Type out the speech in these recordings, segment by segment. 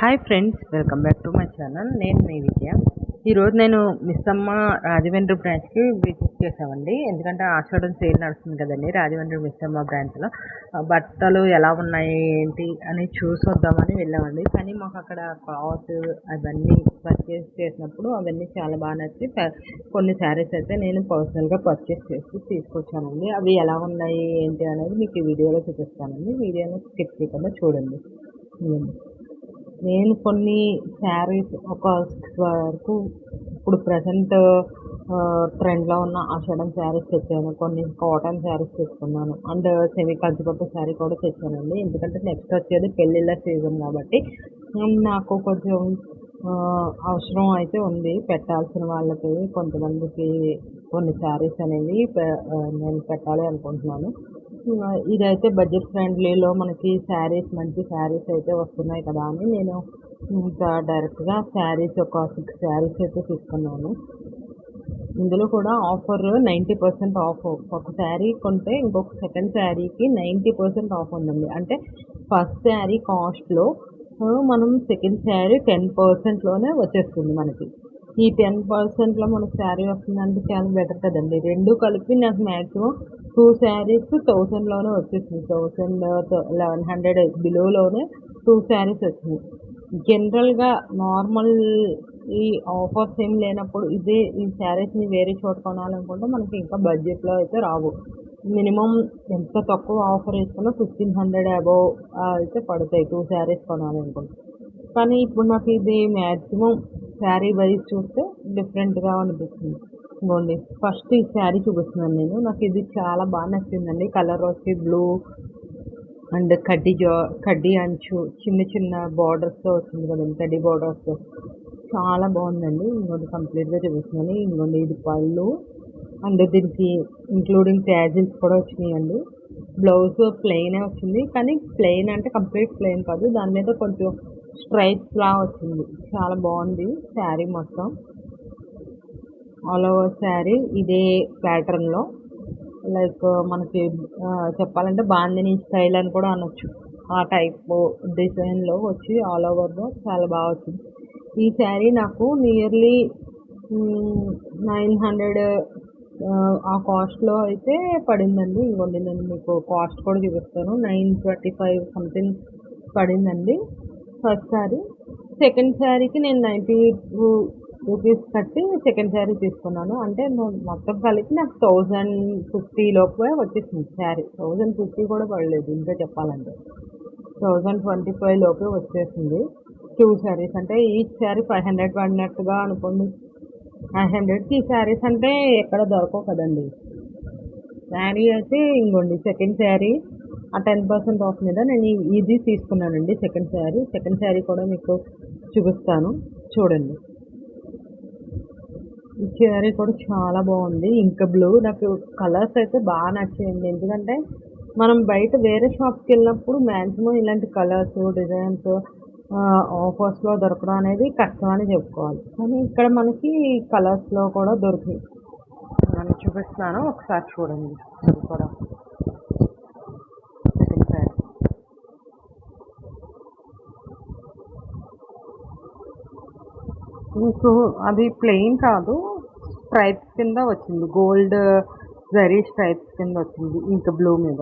Hi friends, welcome back to my channel. నేను మీ విజయ. ఈరోజు నేను మిస్సమ్మ రాజమండ్రి బ్రాంచ్కి విజిట్ చేసామండి. ఎందుకంటే ఆషాఢం సేల్ నడుస్తుంది కదండి రాజమండ్రి మిస్సమ్మ బ్రాంచ్లో. బట్టలు ఎలా ఉన్నాయి ఏంటి అని చూసి వద్దామని వెళ్ళామండి. కానీ మాకు అక్కడ క్లాత్ అవన్నీ పర్చేస్ చేసినప్పుడు అవన్నీ చాలా బాగా నచ్చి కొన్ని శారీస్ అయితే నేను పర్సనల్గా పర్చేస్ చేసి తీసుకొచ్చానండి. అవి ఎలా ఉన్నాయి ఏంటి అనేది మీకు ఈ వీడియోలో చూపిస్తానండి. వీడియోని స్కిప్ చేయకుండా చూడండి. నేను కొన్ని శారీస్ ఒక 6 వరకు ఇప్పుడు ప్రజెంట్ ట్రెండ్లో ఉన్న ఆషాఢం శారీస్ తెచ్చాను. కొన్ని కాటన్ శారీస్ తెచ్చుకున్నాను. అండ్ సెమీ కంచిపట్టు శారీ కూడా తెచ్చానండి. ఎందుకంటే నెక్స్ట్ వచ్చేది పెళ్ళిళ్ళ సీజన్ కాబట్టి నాకు కొంచెం అవసరం అయితే ఉంది. పెట్టాల్సిన వాళ్ళకి కొంతమందికి కొన్ని శారీస్ అనేవి నేను పెట్టాలి అనుకుంటున్నాను. ఇదైతే బడ్జెట్ ఫ్రెండ్లీలో మనకి శారీస్ మంచి శారీస్ అయితే వస్తున్నాయి కదా అని నేను ఇంకా డైరెక్ట్గా శారీస్ ఒక 6 శారీస్ అయితే తీసుకున్నాను. ఇందులో కూడా ఆఫర్ 90% ఆఫ్. ఒక శారీ కొంటే ఇంకొక సెకండ్ శారీకి 90% ఆఫ్ ఉందండి. అంటే ఫస్ట్ శారీ కాస్ట్లో మనం సెకండ్ శారీ 10%లోనే వచ్చేస్తుంది మనకి. ఈ 10%లో మనకు శారీ వస్తుందంటే చాలా బెటర్ కదండి. రెండు కలిపి నాకు మ్యాక్సిమం 2 శారీస్ 1000లోనే వచ్చేసింది. 1100 బిలోలోనే 2 శారీస్ వచ్చినాయి. జనరల్గా నార్మల్ ఈ ఆఫర్స్ ఏం లేనప్పుడు ఈ శారీస్ని వేరే చోట కొనాలనుకుంటే మనకి ఇంకా బడ్జెట్లో అయితే రావు. మినిమం ఎంత తక్కువ ఆఫర్ వేసుకున్నా 1500 అబోవ్ అయితే పడతాయి 2 శారీస్ కొనాలనుకుంటే. కానీ ఇప్పుడు నాకు ఇది మ్యాక్సిమం శారీ వైజ్ చూస్తే డిఫరెంట్గా అనిపిస్తుంది. ఇదిగోండి, ఫస్ట్ ఈ శారీ చూపిస్తున్నాను నేను. నాకు ఇది చాలా బాగా నచ్చిందండి. కలర్ వచ్చి బ్లూ అండ్ కడ్డీ అంచు చిన్న చిన్న బార్డర్స్తో వచ్చింది కదండి, కడ్డీ బార్డర్స్తో చాలా బాగుందండి. ఇంకోటి కంప్లీట్గా చూపిస్తున్నాను. ఇంకోండి ఇది పళ్ళు అండ్ దీనికి ఇంక్లూడింగ్ ట్యాజిల్స్ కూడా వచ్చినాయండి. బ్లౌజ్ ప్లెయినే వచ్చింది. కానీ ప్లెయిన్ అంటే కంప్లీట్ ప్లెయిన్ కాదు, దాని మీద కొంచెం స్ట్రైప్స్ లా వచ్చింది. చాలా బాగుంది శారీ మొత్తం. ఆల్ ఓవర్ శారీ ఇదే ప్యాటర్న్లో, లైక్ మనకి చెప్పాలంటే బాందిని స్టైల్ అని కూడా అనొచ్చు. ఆ టైప్ డిజైన్లో వచ్చి ఆల్ ఓవర్లో చాలా బాగా వచ్చింది. ఈ శారీ నాకు నియర్లీ 900 ఆ కాస్ట్లో అయితే పడిందండి. ఇంకోండి నేను మీకు కాస్ట్ కూడా చూపిస్తాను. 925 సంథింగ్ పడిందండి ఫస్ట్ శారీ. సెకండ్ శారీకి నేను 92 రూపీస్ కట్టి సెకండ్ శారీ తీసుకున్నాను. అంటే మొత్తం కలిపి నాకు 1050 లోపే వచ్చేసింది శారీ. 1050 కూడా పడలేదు ఇంకా చెప్పాలంటే. 1025 లోపే వచ్చేసింది 2 శారీస్. అంటే ఈచ్ శారీ 500 పడినట్టుగా అనుకోండి. 500కి ఈ శారీస్ అంటే ఎక్కడ దొరకవు కదండి. శారీ అయితే ఇంకోండి సెకండ్ శారీ ఆ 10% ఆఫ్ మీద నేను ఇది తీసుకున్నానండి. సెకండ్ శారీ కూడా మీకు చూపిస్తాను చూడండి. ఈ శారీ కూడా చాలా బాగుంది. ఇంకా బ్లూ నాకు కలర్స్ అయితే బాగా నచ్చాయండి. ఎందుకంటే మనం బయట వేరే షాప్కి వెళ్ళినప్పుడు మ్యాక్సిమం ఇలాంటి కలర్స్ డిజైన్స్ ఆఫర్స్లో దొరకడం అనేది కష్టం అని చెప్పుకోవాలి. కానీ ఇక్కడ మనకి కలర్స్లో కూడా దొరికింది. నేను చూపిస్తున్నాను, ఒకసారి చూడండి. అది కూడా సెకండ్ శారీ. మీకు అది ప్లెయిన్ కాదు, స్ట్రైప్స్ కింద వచ్చింది. గోల్డ్ జరీ స్ట్రైప్స్ కింద వచ్చింది ఇంకా బ్లూ మీద.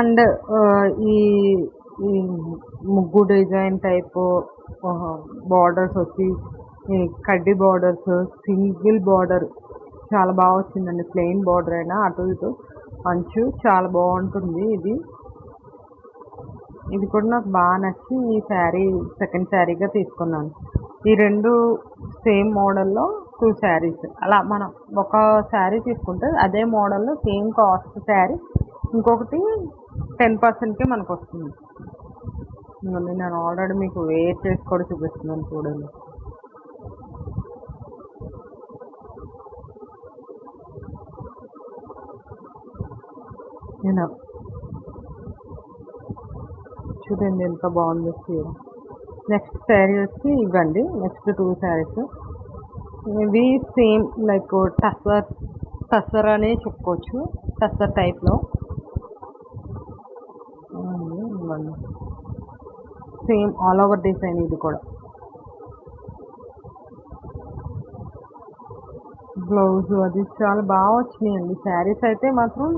అండ్ ఈ ముగ్గు డిజైన్ టైపు బార్డర్స్ వచ్చి కడ్డీ బార్డర్స్, సింగిల్ బార్డర్ చాలా బాగా వచ్చిందండి. ప్లెయిన్ బార్డర్ అయినా అటు ఇటు అంచు చాలా బాగుంటుంది. ఇది కూడా నాకు బాగా నచ్చి ఈ శారీ సెకండ్ శారీగా తీసుకున్నాను. ఈ రెండు సేమ్ మోడల్లో 2 శారీస్. అలా మనం ఒక శారీ తీసుకుంటే అదే మోడల్లో సేమ్ కాస్ట్ శారీ ఇంకొకటి 10%కే మనకు వస్తుంది. నేను ఆల్రెడీ మీకు వేర్ చేసి కూడా చూపిస్తున్నాను చూడండి. నేను చూడండి ఎంత బాగుంది చీర. నెక్స్ట్ శారీ వచ్చి ఇవ్వండి. నెక్స్ట్ 2 శారీస్ ఇవి సేమ్ లైక్ టస్సర్ అనే చెప్పుకోవచ్చు. టస్సర్ టైప్లో ఇవ్వండి. సేమ్ ఆల్ ఓవర్ డిజైన్ ఇది కూడా. బ్లౌజ్ అది చాలా బాగా వచ్చినాయండి. శారీస్ అయితే మాత్రం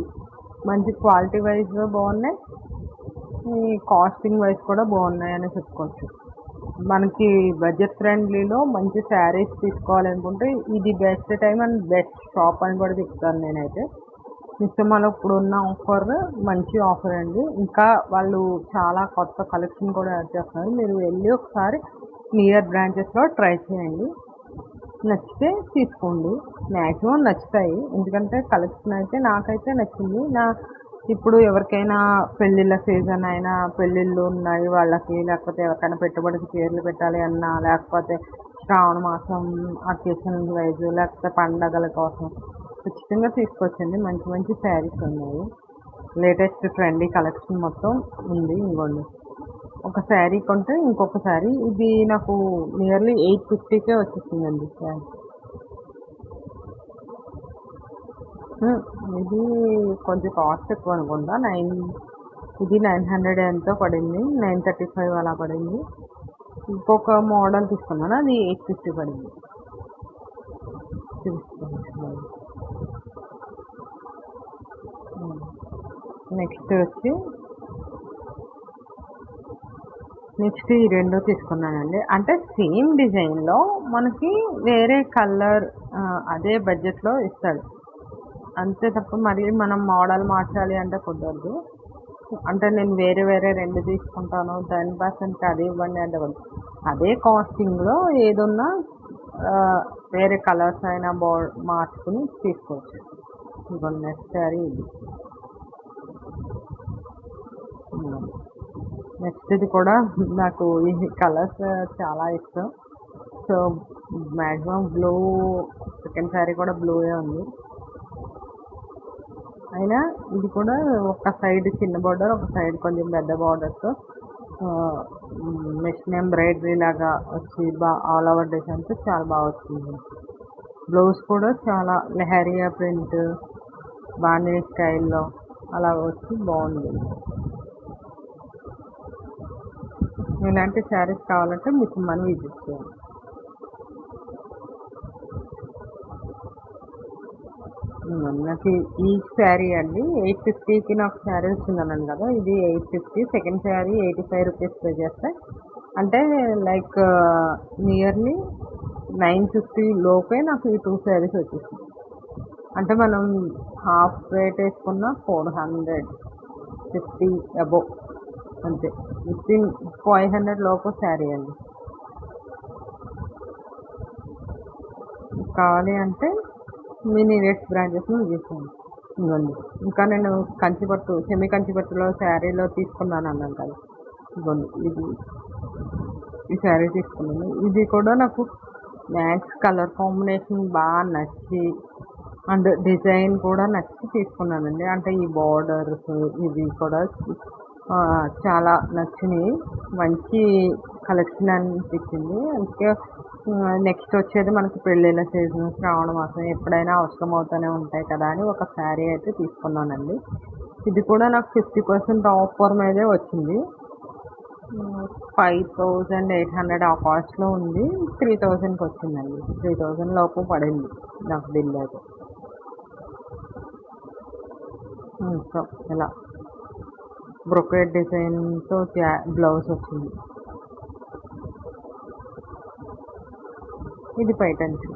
మంచి క్వాలిటీ వైజ్ బాగున్నాయి, ఈ కాస్టింగ్ వైజ్ కూడా బాగున్నాయని చెప్పుకోవచ్చు. మనకి బడ్జెట్ ఫ్రెండ్లీలో మంచి శారీస్ తీసుకోవాలనుకుంటే ఇది best time and best shop అని కూడా చెప్తాను నేనైతే. మిస్సమ్మలో ఇప్పుడున్న ఆఫర్ మంచి ఆఫర్ అండి. ఇంకా వాళ్ళు చాలా కొత్త కలెక్షన్ కూడా యాడ్ చేస్తున్నారు. మీరు వెళ్ళి ఒకసారి నియర్ బ్రాంచెస్లో ట్రై చేయండి. నచ్చితే తీసుకోండి. మ్యాక్సిమం నచ్చుతాయి, ఎందుకంటే కలెక్షన్ అయితే నాకైతే నచ్చింది. ఇప్పుడు ఎవరికైనా పెళ్ళిళ్ళ సీజన్ అయినా, పెళ్ళిళ్ళు ఉన్నాయి వాళ్ళకి, లేకపోతే ఎవరికైనా పెట్టుబడికి చీరలు పెట్టాలి అన్నా, లేకపోతే శ్రావణ మాసం అకేషన్ వైజ్, లేకపోతే పండగల కోసం ఖచ్చితంగా తీసుకొచ్చండి. మంచి మంచి శారీస్ ఉన్నాయి, లేటెస్ట్ ట్రెండీ కలెక్షన్ మొత్తం ఉంది. ఇంకోండి, ఒక శారీ కొంటే ఇంకొక శారీ. ఇది నాకు నియర్లీ 850కే వచ్చేసిందండి శారీ. ఇది కొంచెం కాస్ట్ ఎక్కువ అనుకుంటా. ఇది 900 ఎంతో పడింది, 935 అలా పడింది. ఇంకొక మోడల్ తీసుకున్నాను, అది 850 పడింది. నెక్స్ట్ ఈ రెండు తీసుకున్నానండి. అంటే సేమ్ డిజైన్లో మనకి వేరే కలర్ అదే బడ్జెట్లో ఇస్తాడు, అంతే తప్ప మరి మనం మోడల్ మార్చాలి అంటే కుదరదు. అంటే నేను వేరే వేరే రెండు తీసుకుంటాను 10% అదే ఇవ్వండి అంటే కుదరదు. అదే కాస్టింగ్లో ఏదున్నా వేరే కలర్స్ అయినా మార్చుకుని తీసుకోవచ్చు. ఇంకొన్ని నెక్స్ట్ శారీ ఇది. నెక్స్ట్ ఇది కూడా నాకు ఈ కలర్స్ చాలా ఇష్టం. So maximum blue, second sari కూడా బ్లూయే ఉంది. అయినా ఇది కూడా ఒక సైడ్ చిన్న బార్డర్, ఒక సైడ్ కొంచెం పెద్ద బార్డర్తో మిషన్ ఎంబ్రాయిడరీ లాగా వచ్చి ఆల్ ఓవర్ డిజైన్స్ చాలా బాగా వచ్చింది. బ్లౌజ్ కూడా చాలా లెహరియా ప్రింట్, బాందిని స్టైల్లో అలా వచ్చి బాగుంది. ఇలాంటి శారీస్ కావాలంటే మీకు మనం విజిట్ చేయండి. నాకు ఈ శారీ అండి 850కి నాకు శారీ వచ్చిందన్నాను కదా, ఇది 850. సెకండ్ శారీ 85 రూపీస్ పే చేస్తే, అంటే లైక్ నియర్లీ 950 లోపే నాకు ఈ 2 శారీస్ వచ్చేసింది. అంటే మనం హాఫ్ రేట్ వేసుకున్న 450 అబోవ్ అంతే. 500 లోపు శారీ అండి. కావాలి అంటే మీ నియరెస్ట్ బ్రాంచెస్ని విజిట్ చేయండి. ఇవ్వండి, ఇంకా నేను కంచిపట్టు, సెమీ కంచిపట్టులో శారీలో తీసుకున్నాను అన్నాను కదా, ఇవ్వండి ఈ శారీ తీసుకున్నాను. ఇది కూడా నాకు మ్యాక్స్ కలర్ కాంబినేషన్ బాగా నచ్చి అండ్ డిజైన్ కూడా నచ్చి తీసుకున్నానండి. అంటే ఈ బార్డర్స్ ఇవి కూడా చాలా నచ్చినాయి, మంచి కలెక్షన్ అనిపించింది. అందుకే నెక్స్ట్ వచ్చేది మనకి పెళ్ళిళ్ళ సీజన్, శ్రావణ మాసం ఎప్పుడైనా అవసరం అవుతూనే ఉంటాయి కదా అని ఒక శారీ అయితే తీసుకున్నానండి. ఇది కూడా నాకు 50% ఆఫర్ మీదే వచ్చింది. 5800 ఆ కాస్ట్లో ఉంది, 3000కి వచ్చిందండి. 3000 లోపు పడింది నాకు బిల్ అయితే. సో ఇలా బ్రొకేట్ డిజైన్తో బ్లౌజ్ వచ్చింది. ఇది పైటంచు.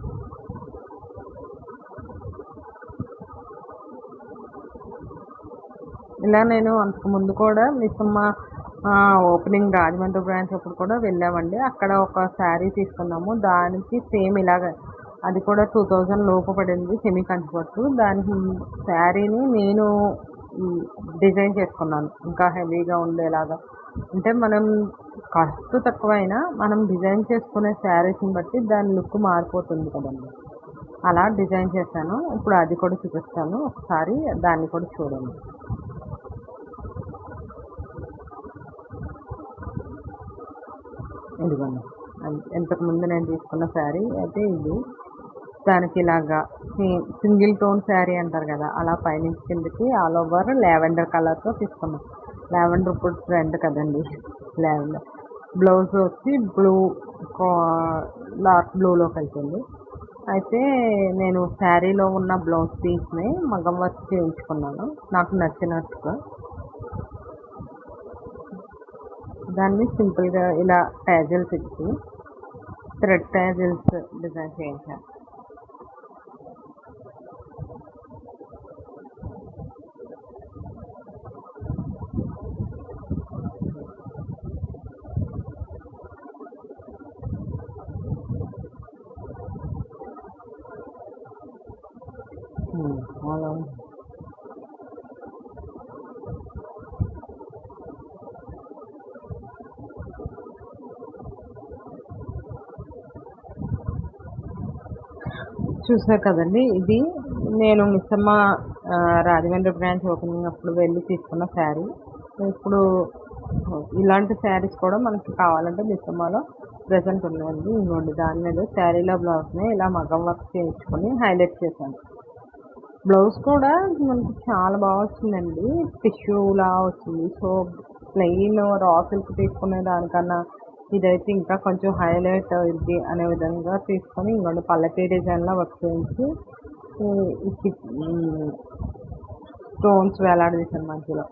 ఇలా నేను అంతకుముందు కూడా మిస్సమ్మ ఓపెనింగ్ రాజమండ్రి బ్రాంచ్ అప్పుడు కూడా వెళ్ళామండి. అక్కడ ఒక శారీ తీసుకున్నాము, దానికి సేమ్ ఇలాగ అది కూడా 2000 లోపు పడింది, సెమీ కంచిపట్టు. దానికి శారీని నేను డిజైన్ చేసుకున్నాను ఇంకా హెవీగా ఉండేలాగా. అంటే మనం కాస్ట్ తక్కువైనా మనం డిజైన్ చేసుకునే శారీస్ని బట్టి దాని లుక్ మారిపోతుంది కదండి, అలా డిజైన్ చేశాను. ఇప్పుడు అది కూడా చూపిస్తాను, ఒకసారి దాన్ని కూడా చూడండి. ఇదిగోండి, ఇంతకుముందు నేను తీసుకున్న శారీ అయితే ఇది. దానికి ఇలాగా సింగిల్ టోన్ శారీ అంటారు కదా, అలా పైనుంచి కిందకి ఆల్ ఓవర్ లావెండర్ కలర్తో తీసుకున్నాం. లావెండర్ ఇప్పుడు ట్రెండ్ కదండి లావెండర్. బ్లౌజ్ వచ్చి డార్క్ బ్లూలోకి వెళ్తుంది. అయితే నేను శారీలో ఉన్న బ్లౌజ్ పీస్ని మగ్గం వర్క్ చేయించుకున్నాను నాకు నచ్చినట్టుగా. దాన్ని సింపుల్గా ఇలా ట్యాజిల్స్ ఇచ్చి థ్రెడ్ ట్యాజిల్స్ డిజైన్ చేయించాను. అలా చూసారు కదండి, ఇది నేను మిస్సమ్మ రాజమండ్రి బ్రాంచ్ ఓపెనింగ్ అప్పుడు వెళ్ళి తీసుకున్న శారీ. ఇప్పుడు ఇలాంటి శారీస్ కూడా మనకి కావాలంటే మిస్సమ్మలో ప్రెజెంట్ ఉన్నాయండి. ఇంకోండి దాని మీద శారీలో బ్లౌజ్ని ఇలా మగ్గం వర్క్ చేయించుకొని హైలైట్ చేశాను. బ్లౌజ్ కూడా మనకి చాలా బాగా వచ్చిందండి, టిష్యూలా వచ్చింది. సో ప్లెయిన్ రా సిల్క్ తీసుకునే దానికన్నా ఇదైతే ఇంకా కొంచెం హైలైట్ అయింది అనే విధంగా తీసుకొని ఇంకోటి పల్లకి డిజైన్లో వర్క్ చేయించి స్టోన్స్ వేలాడదీశాను మధ్యలో.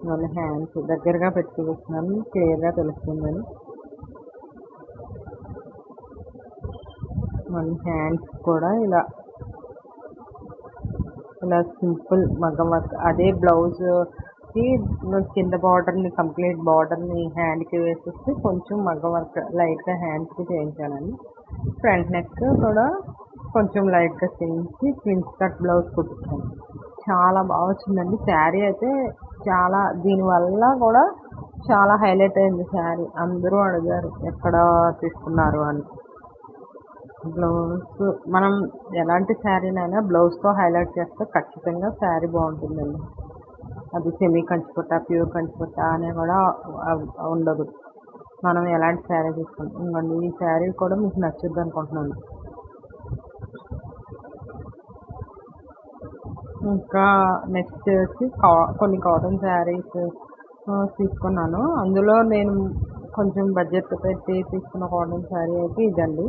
మళ్ళీ హ్యాండ్స్ దగ్గరగా పెట్టి చూపిస్తున్నాను, క్లియర్గా తెలుస్తుందని. మళ్ళీ హ్యాండ్స్ కూడా ఇలా సింపుల్ మగ్గం వర్క్, అదే బ్లౌజ్కి కింద బార్డర్ని కంప్లీట్ బార్డర్ని హ్యాండ్కి వేసేసి కొంచెం మగ్గం వర్క్ లైట్గా హ్యాండ్స్కి చేయించానండి. ఫ్రంట్ నెక్ కూడా కొంచెం లైట్గా చేయించి ప్రిన్స్ కట్ బ్లౌజ్ కుట్టించాను. చాలా బాగా వచ్చిందండి శారీ అయితే. చాలా దీనివల్ల కూడా చాలా హైలైట్ అయింది శారీ. అందరూ అడిగారు ఎక్కడ తీసుకున్నారు అని. బ్లౌజ్ మనం ఎలాంటి శారీనైనా బ్లౌజ్తో హైలైట్ చేస్తే ఖచ్చితంగా శారీ బాగుంటుందండి. అది సెమీ కంచిపట్ట, ప్యూర్ కంచిపట్ట అనే కూడా ఉండదు. మనం ఎలాంటి శారీ తీసుకుంటాం. ఇంకోండి ఈ శారీ కూడా మీకు నచ్చుద్ది అనుకుంటున్నాను. ఇంకా నెక్స్ట్ వచ్చి కొన్ని కాటన్ శారీస్ తీసుకున్నాను. అందులో నేను కొంచెం బడ్జెట్ పెట్టి తీసుకున్న కాటన్ శారీ అయితే ఇదండి.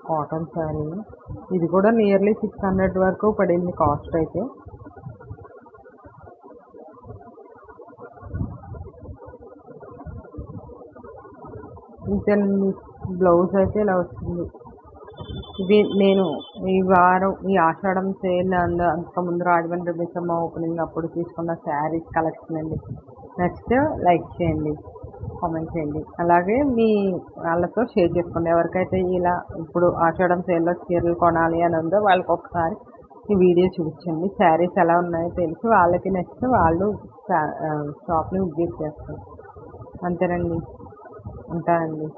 కాటన్ శారీ ఇది కూడా నియర్లీ 600 వరకు పడింది కాస్ట్ అయితే. ఇంతేనండి, బ్లౌజ్ అయితే ఇలా వచ్చింది. ఇది నేను ఈ వారం ఈ ఆషాఢం సేల్ అండ్ అంతకుముందు రాజమండ్రి మిస్సమ్మ ఓపెనింగ్ అప్పుడు తీసుకున్న శారీస్ కలెక్షన్ అండి. నెక్స్ట్ లైక్ చేయండి, కామెంట్ చేయండి, అలాగే మీ వాళ్ళతో షేర్ చేసుకోండి. ఎవరికైతే ఇలా ఇప్పుడు ఆషాఢం సేల్లో చీరలు కొనాలి అని ఉందో వాళ్ళకి ఒకసారి ఈ వీడియో చూపించండి. శారీస్ ఎలా ఉన్నాయో తెలిసి వాళ్ళకి నెక్స్ట్ వాళ్ళు షాప్ని విజిట్ చేస్తారు. అంతేనండి, ఉంటానండి.